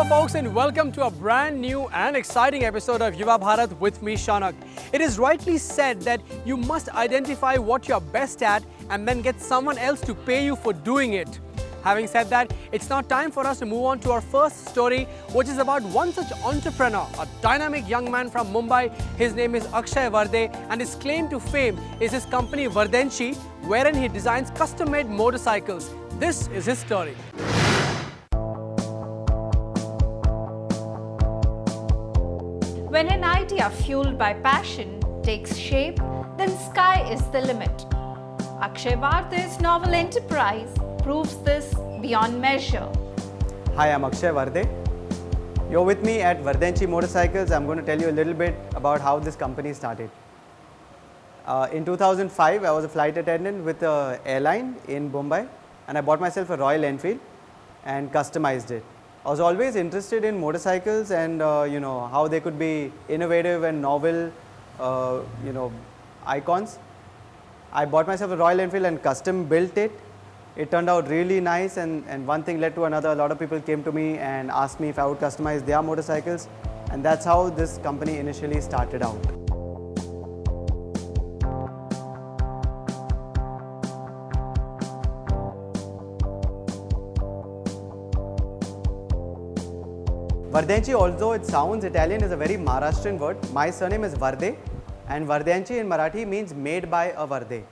Hello folks and welcome to a brand new and exciting episode of Yuva Bharat with me Shaunak. It is rightly said that you must identify what you're best at and then get someone else to pay you for doing it. Having said that, it's now time for us to move on to our first story, which is about one such entrepreneur, a dynamic young man from Mumbai. His name is Akshai Varde and his claim to fame is his company Vardenchi, wherein he designs custom-made motorcycles. This is his story. When an idea fueled by passion takes shape, then sky is the limit. Akshai Varde's novel enterprise proves this beyond measure. Hi, I'm Akshai Varde. You're with me at Vardenchi Motorcycles. I'm going to tell you a little bit about how this company started. In 2005, I was a flight attendant with an airline in Mumbai, and I bought myself a Royal Enfield and customized it. I was always interested in motorcycles and how they could be innovative and novel icons. I bought myself a Royal Enfield and custom built it. It turned out really nice, and one thing led to another. A lot of people came to me and asked me if I would customize their motorcycles, and that's how this company initially started out. Vardenchi, although it sounds Italian, is a very Maharashtrian word. My surname is Varde, and Vardenchi in Marathi means made by a Varde.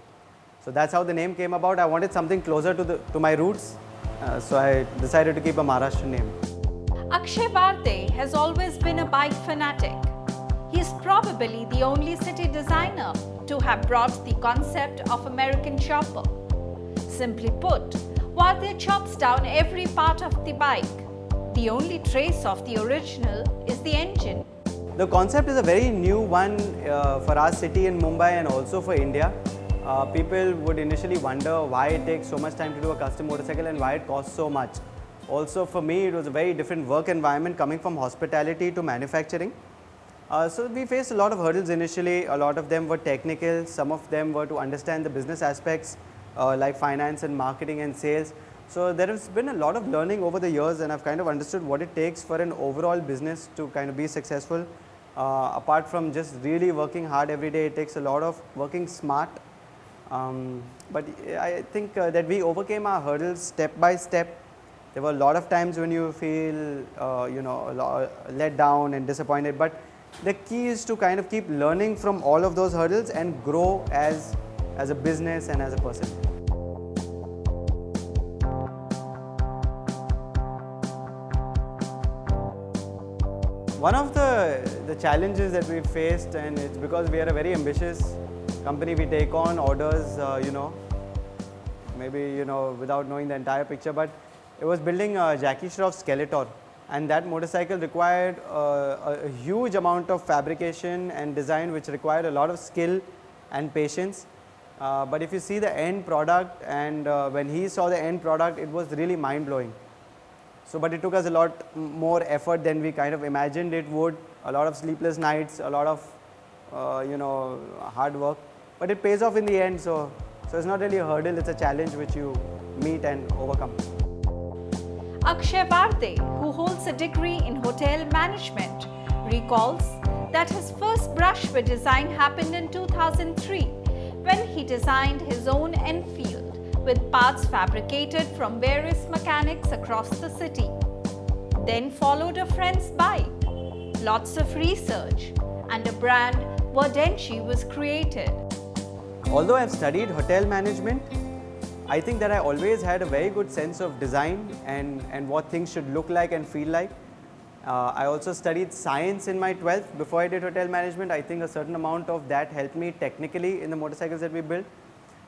So that's how the name came about. I wanted something closer to my roots, so I decided to keep a Maharashtrian name. Akshai Varde has always been a bike fanatic. He is probably the only city designer to have brought the concept of American chopper. Simply put, Varde chops down every part of the bike. The only trace of the original is the engine. The concept is a very new one for our city in Mumbai and also for India. People would initially wonder why it takes so much time to do a custom motorcycle and why it costs so much. Also for me, it was a very different work environment coming from hospitality to manufacturing. So we faced a lot of hurdles initially. A lot of them were technical, some of them were to understand the business aspects like finance and marketing and sales. So there has been a lot of learning over the years, and I've kind of understood what it takes for an overall business to kind of be successful. Apart from just really working hard every day, it takes a lot of working smart. But I think that we overcame our hurdles step by step. There were a lot of times when you feel let down and disappointed, but the key is to kind of keep learning from all of those hurdles and grow as a business and as a person. One of the challenges that we faced, and it's because we are a very ambitious company, we take on orders, maybe without knowing the entire picture, but it was building Jackie Shroff's Skeletor, and that motorcycle required a huge amount of fabrication and design, which required a lot of skill and patience. But if you see the end product, and when he saw the end product, it was really mind-blowing. So, but it took us a lot more effort than we kind of imagined it would, a lot of sleepless nights, a lot of hard work, but it pays off in the end. So it's not really a hurdle, it's a challenge which you meet and overcome. Akshai Varde, who holds a degree in hotel management, recalls that his first brush with design happened in 2003 when he designed his own Enfield with parts fabricated from various mechanics across the city. Then followed a friend's bike, lots of research, and a brand, Vardenchi, was created. Although I've studied hotel management, I think that I always had a very good sense of design and what things should look like and feel like. I also studied science in my 12th before I did hotel management. I think a certain amount of that helped me technically in the motorcycles that we built.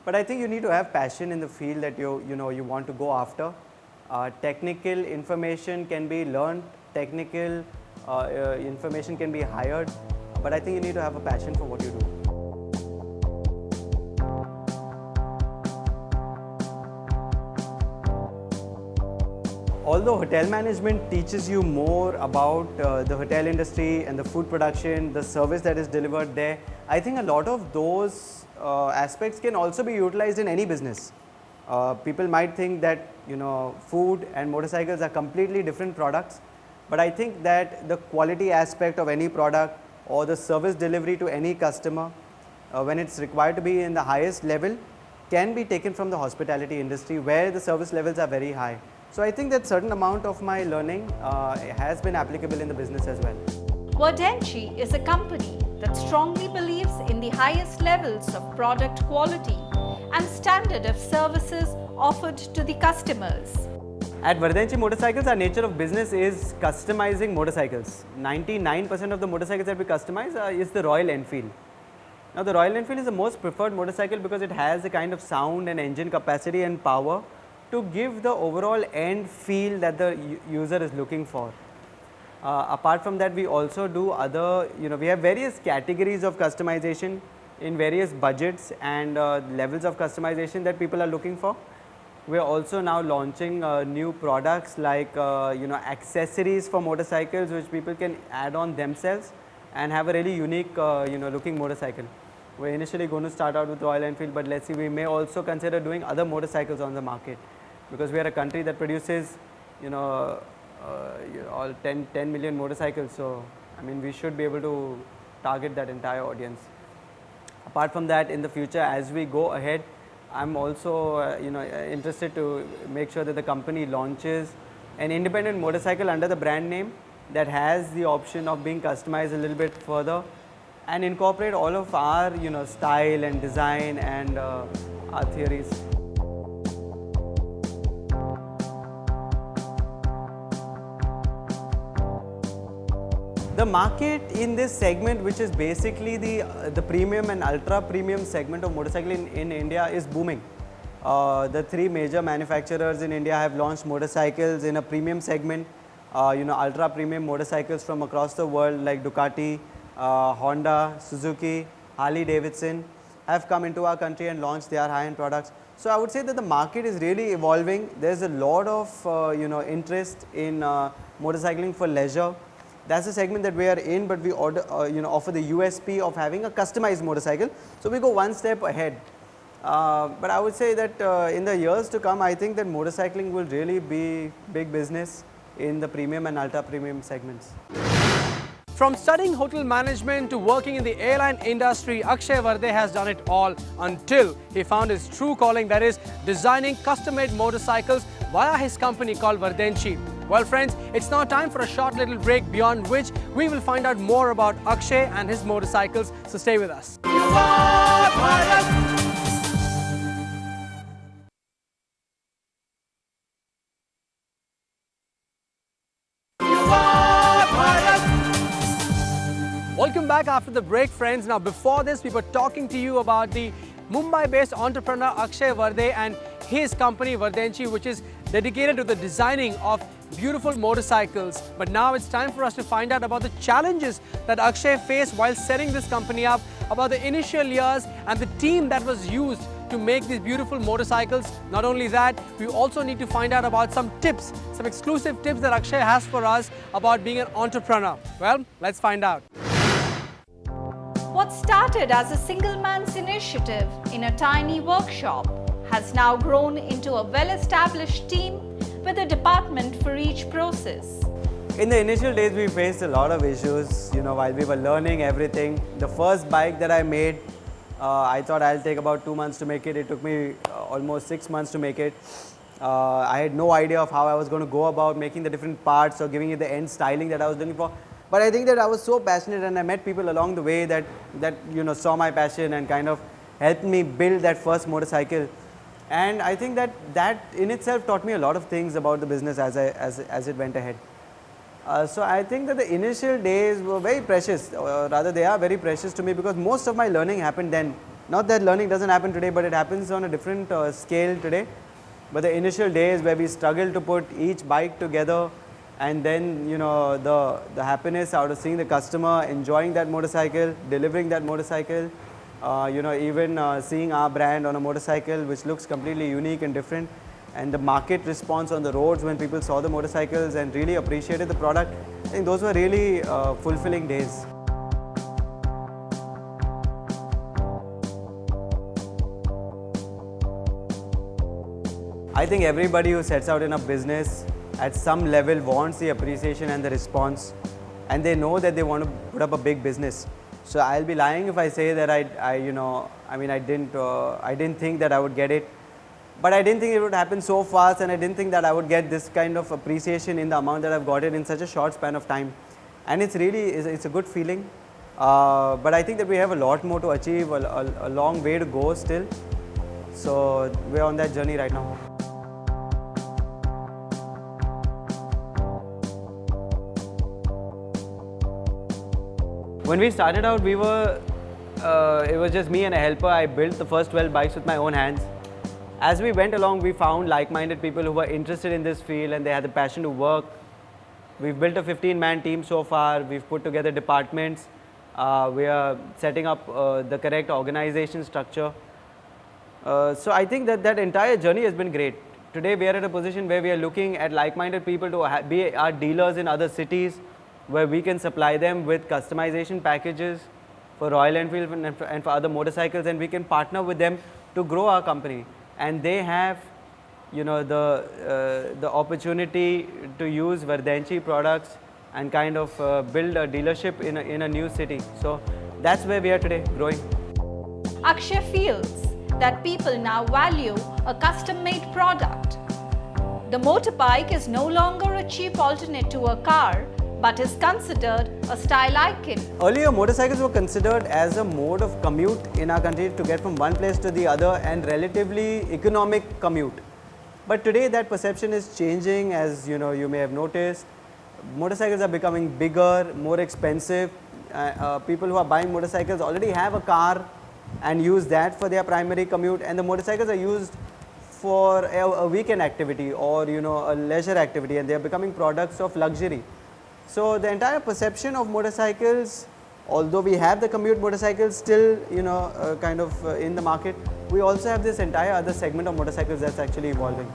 But I think you need to have passion in the field that you want to go after. Technical information can be learned, technical information can be hired, but I think you need to have a passion for what you do. Although hotel management teaches you more about the hotel industry and the food production, the service that is delivered there, I think a lot of those aspects can also be utilized in any business. People might think that food and motorcycles are completely different products, But I think that the quality aspect of any product or the service delivery to any customer, when it's required to be in the highest level, can be taken from the hospitality industry where the service levels are very high. So I think that certain amount of my learning has been applicable in the business as well. Vardenchi is a company that strongly believes in the highest levels of product quality and standard of services offered to the customers. At Vardenchi Motorcycles, our nature of business is customizing motorcycles. 99% of the motorcycles that we customize is the Royal Enfield. Now, the Royal Enfield is the most preferred motorcycle because it has the kind of sound and engine capacity and power to give the overall end feel that the user is looking for. Apart from that, we also do other, we have various categories of customization in various budgets and levels of customization that people are looking for. We are also now launching new products like accessories for motorcycles which people can add on themselves and have a really unique looking motorcycle. We're initially going to start out with Royal Enfield, but let's see, we may also consider doing other motorcycles on the market because we are a country that produces all 10 million motorcycles. So I mean, we should be able to target that entire audience. Apart from that, in the future as we go ahead, I'm also interested to make sure that the company launches an independent motorcycle under the brand name that has the option of being customized a little bit further and incorporate all of our style and design and our theories. The market in this segment, which is basically the premium and ultra premium segment of motorcycle in India, is booming. The three major manufacturers in India have launched motorcycles in a premium segment, ultra premium motorcycles from across the world like Ducati, Honda, Suzuki, Harley Davidson have come into our country and launched their high-end products. So I would say that the market is really evolving. There's a lot of interest in motorcycling for leisure. That's the segment that we are in, but we offer the USP of having a customized motorcycle. So we go one step ahead. But I would say that in the years to come, I think that motorcycling will really be big business in the premium and ultra premium segments. From studying hotel management to working in the airline industry, Akshai Varde has done it all until he found his true calling, that is designing custom-made motorcycles via his company called Vardenchi. Well friends, it's now time for a short little break, beyond which we will find out more about Akshai and his motorcycles, so stay with us. Yuva Bharat! Welcome back after the break, friends. Now before this, we were talking to you about the Mumbai-based entrepreneur Akshai Varde and his company Vardenchi, which is dedicated to the designing of beautiful motorcycles. But now it's time for us to find out about the challenges that Akshai faced while setting this company up, about the initial years and the team that was used to make these beautiful motorcycles. Not only that, we also need to find out about some tips, some exclusive tips that Akshai has for us about being an entrepreneur. Well, let's find out. What started as a single man's initiative in a tiny workshop has now grown into a well-established team with a department for each process. In the initial days, we faced a lot of issues, while we were learning everything. The first bike that I made, I thought I'll take about 2 months to make it. It took me almost 6 months to make it. I had no idea of how I was going to go about making the different parts or giving it the end styling that I was looking for. But I think that I was so passionate, and I met people along the way that saw my passion and kind of helped me build that first motorcycle. And I think that in itself taught me a lot of things about the business as it went ahead. So I think that the initial days were very precious, or rather they are very precious to me, because most of my learning happened then. Not that learning doesn't happen today, but it happens on a different scale today. But the initial days where we struggled to put each bike together, and then the happiness out of seeing the customer enjoying that motorcycle, delivering that motorcycle, even seeing our brand on a motorcycle which looks completely unique and different, and the market response on the roads when people saw the motorcycles and really appreciated the product. I think those were really fulfilling days. I think everybody who sets out in a business at some level wants the appreciation and the response, and they know that they want to put up a big business. So I'll be lying if I say that I didn't think that I would get it. But I didn't think it would happen so fast, and I didn't think that I would get this kind of appreciation in the amount that I've got it in such a short span of time. And it's a good feeling. But I think that we have a lot more to achieve, a long way to go still. So we're on that journey right now. When we started out, it was just me and a helper. I built the first 12 bikes with my own hands. As we went along, we found like-minded people who were interested in this field and they had the passion to work. We've built a 15-man team so far. We've put together departments. We are setting up the correct organization structure. So I think that entire journey has been great. Today we are at a position where we are looking at like-minded people to be our dealers in other cities, where we can supply them with customization packages for Royal Enfield and for other motorcycles, and we can partner with them to grow our company. And they have, the opportunity to use Vardenchi products and kind of build a dealership in a new city. So that's where we are today, growing. Akshai feels that people now value a custom-made product. The motorbike is no longer a cheap alternate to a car, but is considered a style icon. Earlier, motorcycles were considered as a mode of commute in our country to get from one place to the other, and relatively economic commute. But today that perception is changing, as you may have noticed. Motorcycles are becoming bigger, more expensive. People who are buying motorcycles already have a car and use that for their primary commute, and the motorcycles are used for a weekend activity or a leisure activity, and they are becoming products of luxury. So the entire perception of motorcycles, although we have the commute motorcycles still kind of in the market, we also have this entire other segment of motorcycles that's actually evolving.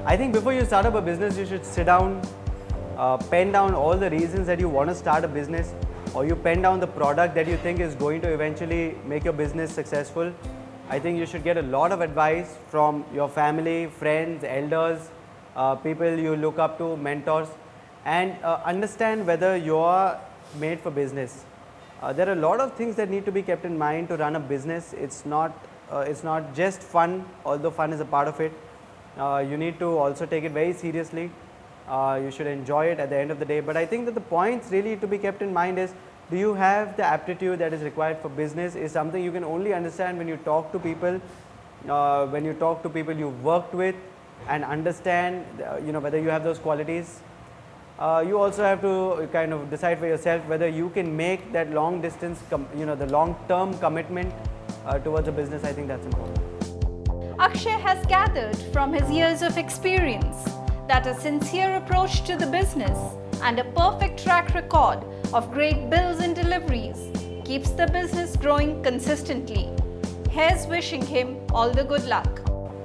I think before you start up a business, you should sit down, pen down all the reasons that you want to start a business, or you pen down the product that you think is going to eventually make your business successful. I think you should get a lot of advice from your family, friends, elders, people you look up to, mentors, and understand whether you are made for business. There are a lot of things that need to be kept in mind to run a business. It's not just fun, although fun is a part of it. You need to also take it very seriously. You should enjoy it at the end of the day. But I think that the points really to be kept in mind is, do you have the aptitude that is required for business? Is something you can only understand when you talk to people, you've worked with, and understand whether you have those qualities. You also have to kind of decide for yourself whether you can make that long distance, the long term commitment towards a business. I think that's important. Akshai has gathered from his years of experience that a sincere approach to the business and a perfect track record of great bills and deliveries keeps the business growing consistently. Here's wishing him all the good luck.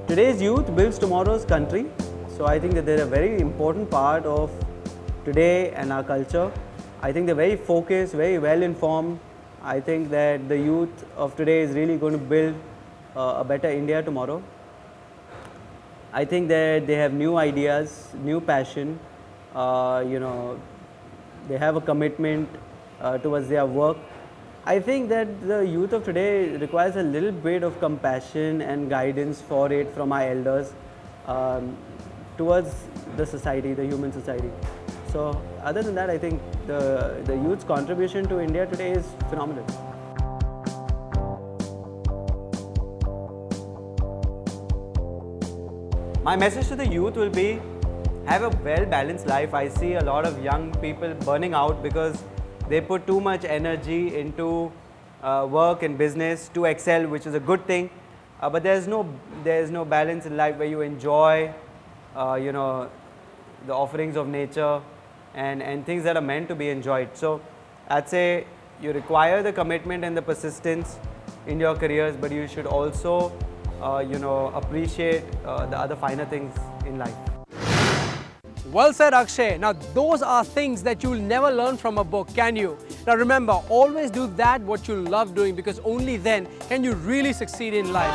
Today's youth builds tomorrow's country. So I think that they're a very important part of today and our culture. I think they're very focused, very well informed. I think that the youth of today is really going to build a better India tomorrow. I think that they have new ideas, new passion, they have a commitment towards their work. I think that the youth of today requires a little bit of compassion and guidance for it from our elders towards the society, the human society. So other than that, I think the youth's contribution to India today is phenomenal. My message to the youth will be, have a well-balanced life. I see a lot of young people burning out because they put too much energy into work and business to excel, which is a good thing. But there's no balance in life where you enjoy, the offerings of nature and things that are meant to be enjoyed. So I'd say you require the commitment and the persistence in your careers, but you should also appreciate the other finer things in life. Well said, Akshay. Now, those are things that you'll never learn from a book, can you? Now, remember, always do that what you love doing, because only then can you really succeed in life.